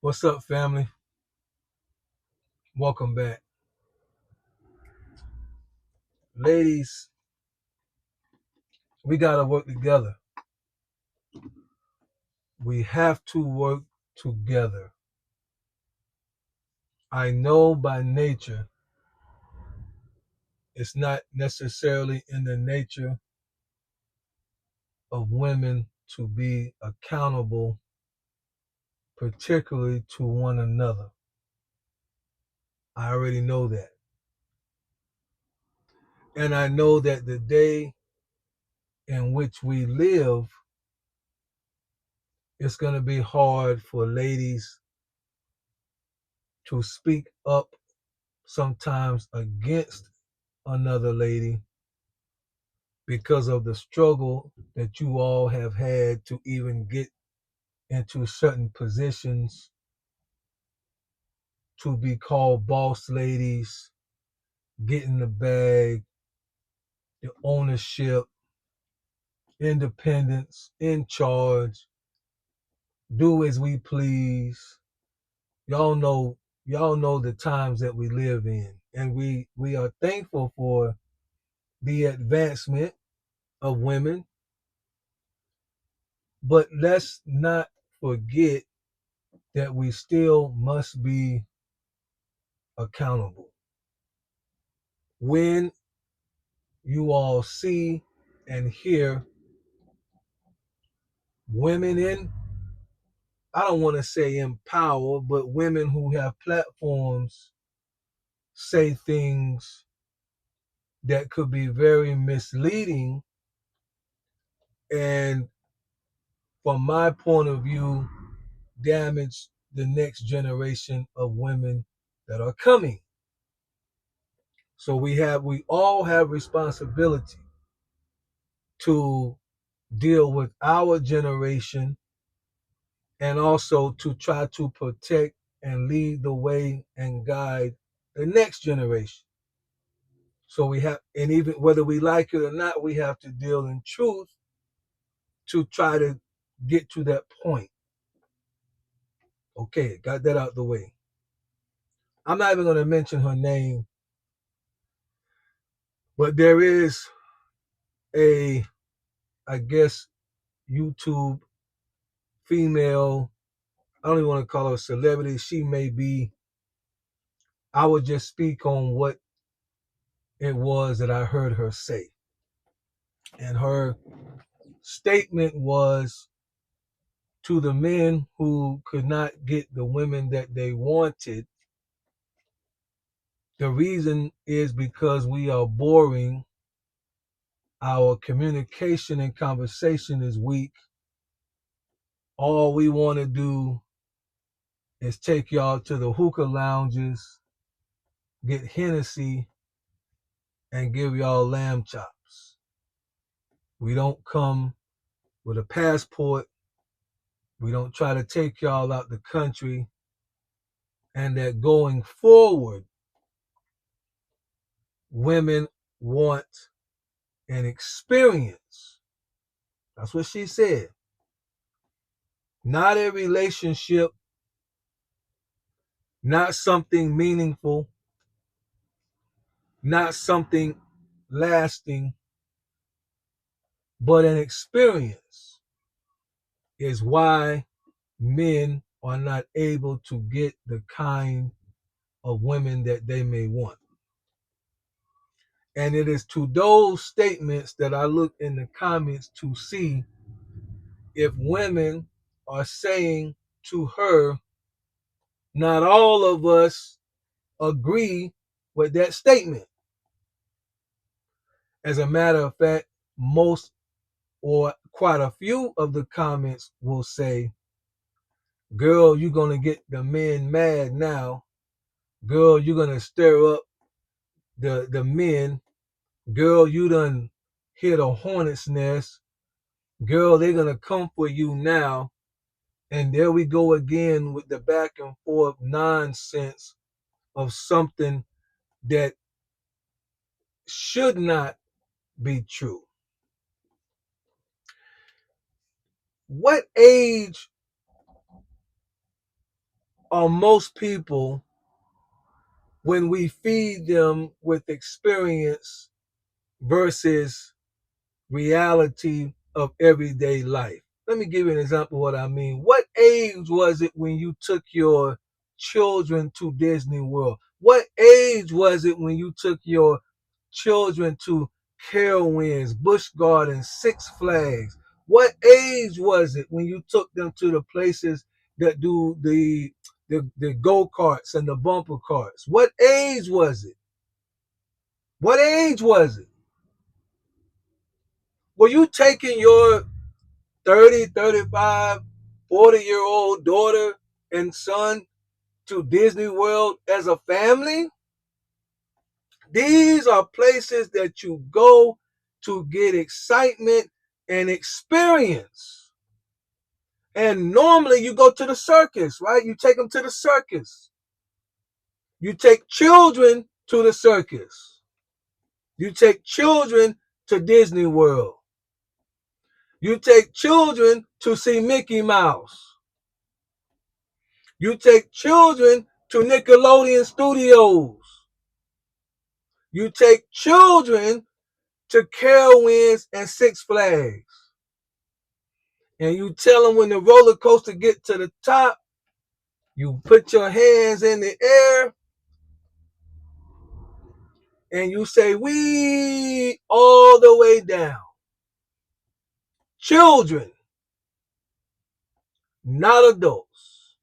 What's up, family? Welcome back. Ladies, we got to work together. We have to work together. I know by nature it's not necessarily in the nature of women to be accountable, particularly to one another. I already know that. And I know that the day in which we live, it's going to be hard for ladies to speak up sometimes against another lady because of the struggle that you all have had to even get into certain positions, to be called boss ladies, getting the bag, the ownership, independence, in charge, do as we please. Y'all know y'all know the times that we live in. And we are thankful for the advancement of women, but let's not forget that we still must be accountable. When you all see and hear women in, I don't want to say in power, but women who have platforms say things that could be very misleading and, from my point of view, damage the next generation of women that are coming. So we all have responsibility to deal with our generation and also to try to protect and lead the way and guide the next generation. So we have, and even whether we like it or not, we have to deal in truth to try to get to that point. Okay, got that out the way. I'm not even going to mention her name, but there is a, I guess, YouTube female. I don't even want to call her a celebrity. She may be. I would just speak on what it was that I heard her say. And her statement was to the men who could not get the women that they wanted. The reason is because we are boring, our communication and conversation is weak. All we want to do is take y'all to the hookah lounges, get Hennessy, and give y'all lamb chops. We don't come with a passport. We don't try to take y'all out the country. And that going forward, women want an experience. That's what she said. Not a relationship, not something meaningful, not something lasting, but an experience is why men are not able to get the kind of women that they may want. And it is to those statements that I look in the comments to see if women are saying to her, not all of us agree with that statement. As a matter of fact, most or quite a few of the comments will say, girl, you're going to get the men mad now. Girl, you're going to stir up the men. Girl, you done hit a hornet's nest. Girl, they're going to come for you now. And there we go again with the back and forth nonsense of something that should not be true. What age on most people when we feed them with experience versus reality of everyday life. Let me give you an example of what I mean. What age was it when you took your children to Disney World? What age was it when you took your children to Carowinds, Busch Gardens, Six Flags? What age was it when you took them to the places that do the go-karts and the bumper carts? What age was it? What age was it? Were you taking your 30, 35, 40-year-old daughter and son to Disney World as a family? These are places that you go to get excitement and experience. And normally you go to the circus, right? You take them to the circus. You take children to the circus. You take children to Disney World. You take children to see Mickey Mouse. You take children to Nickelodeon Studios. You take children to Carowinds and Six Flags. And you tell them when the roller coaster get to the top, you put your hands in the air and you say, "Wee," all the way down. Children, not adults.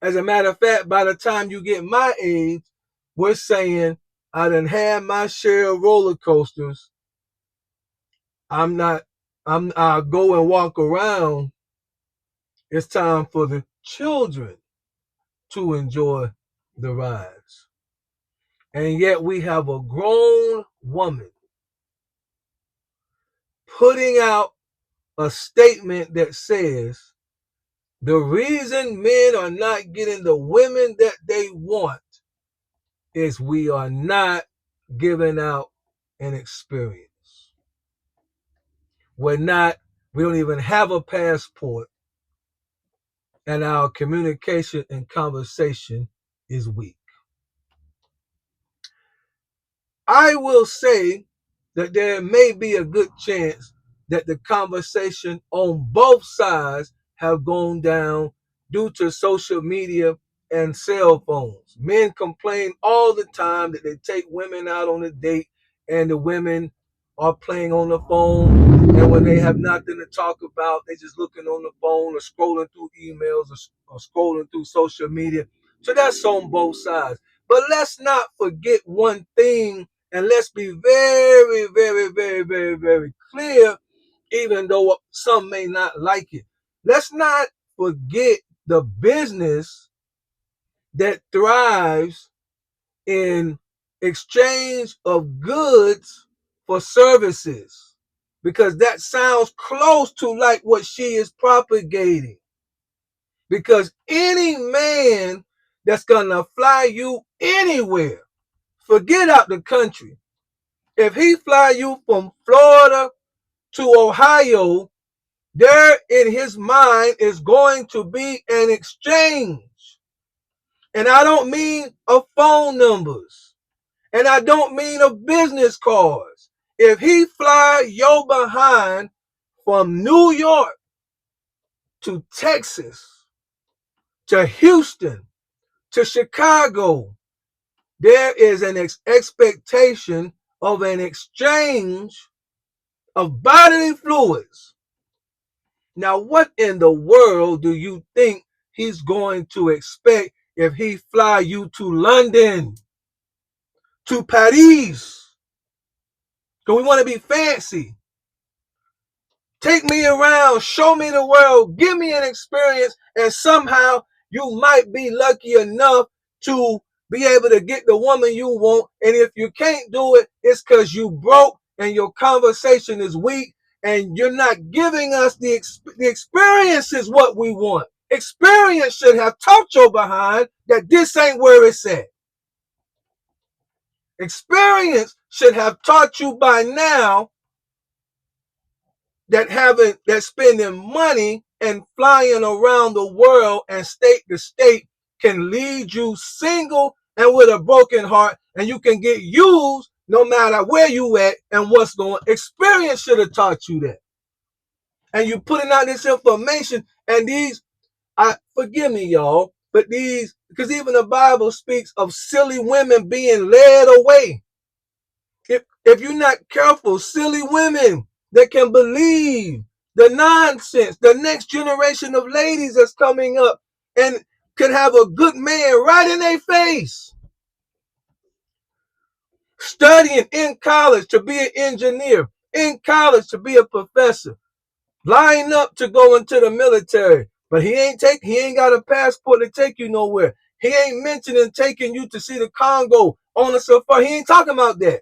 As a matter of fact, by the time you get my age, we're saying, I done had my share of roller coasters. I'll go and walk around. It's time for the children to enjoy the rides. And yet we have a grown woman putting out a statement that says the reason men are not getting the women that they want is we are not giving out an experience. We don't even have a passport, and our communication and conversation is weak. I will say that there may be a good chance that the conversation on both sides have gone down due to social media and cell phones. Men complain all the time that they take women out on a date and the women are playing on the phone, and when they have nothing to talk about, they just looking on the phone or scrolling through emails or scrolling through social media. So that's on both sides. But let's not forget one thing, and let's be very, very, very, very, very clear, even though some may not like it. Let's not forget the business that thrives in exchange of goods for services, because that sounds close to like what she is propagating. Because any man that's gonna fly you anywhere, forget out the country, if he fly you from Florida to Ohio, there in his mind is going to be an exchange. And I don't mean of phone numbers. And I don't mean of business cards. If he fly your behind from New York to Texas, to Houston, to Chicago, there is an expectation of an exchange of bodily fluids. Now, what in the world do you think he's going to expect if he fly you to London, to Paris? Because we want to be fancy. Take me around, show me the world, give me an experience, and somehow you might be lucky enough to be able to get the woman you want. And if you can't do it, it's because you broke and your conversation is weak and you're not giving us the experience is what we want. Experience should have taught your behind that this ain't where it's at. Experience should have taught you by now that spending money and flying around the world and state to state can lead you single and with a broken heart, and you can get used no matter where you at and what's going. Experience should have taught you that. And you putting out this information, and these, forgive me, y'all, but these, because even the Bible speaks of silly women being led away. If you're not careful, silly women that can believe the nonsense, the next generation of ladies that's coming up and can have a good man right in their face. Studying in college to be an engineer, in college to be a professor, line up to go into the military, but he ain't got a passport to take you nowhere. He ain't mentioning taking you to see the Congo on a safari. He ain't talking about that.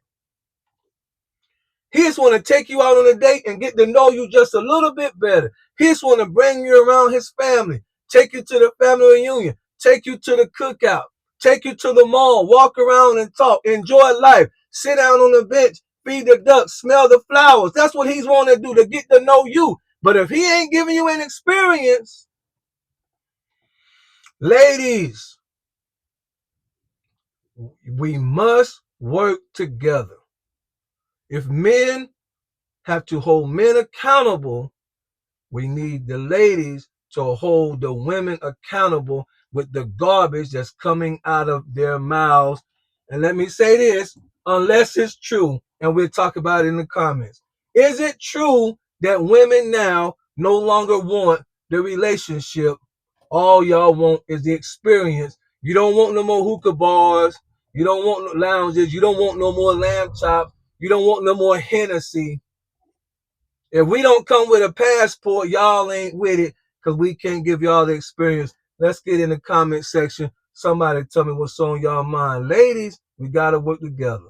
He just want to take you out on a date and get to know you just a little bit better. He just want to bring you around his family, take you to the family reunion, take you to the cookout, take you to the mall, walk around and talk, enjoy life, sit down on the bench, feed the ducks, smell the flowers. That's what he's want to do, to get to know you. But if he ain't giving you an experience, ladies, we must work together. If men have to hold men accountable, we need the ladies to hold the women accountable with the garbage that's coming out of their mouths. And let me say this, unless it's true, and we'll talk about it in the comments. Is it true that women now no longer want the relationship? All y'all want is the experience. You don't want no more hookah bars. You don't want no lounges. You don't want no more lamb chops. You don't want no more Hennessy. If we don't come with a passport, y'all ain't with it, because we can't give y'all the experience. Let's get in the comment section. Somebody tell me what's on y'all mind. Ladies, we got to work together.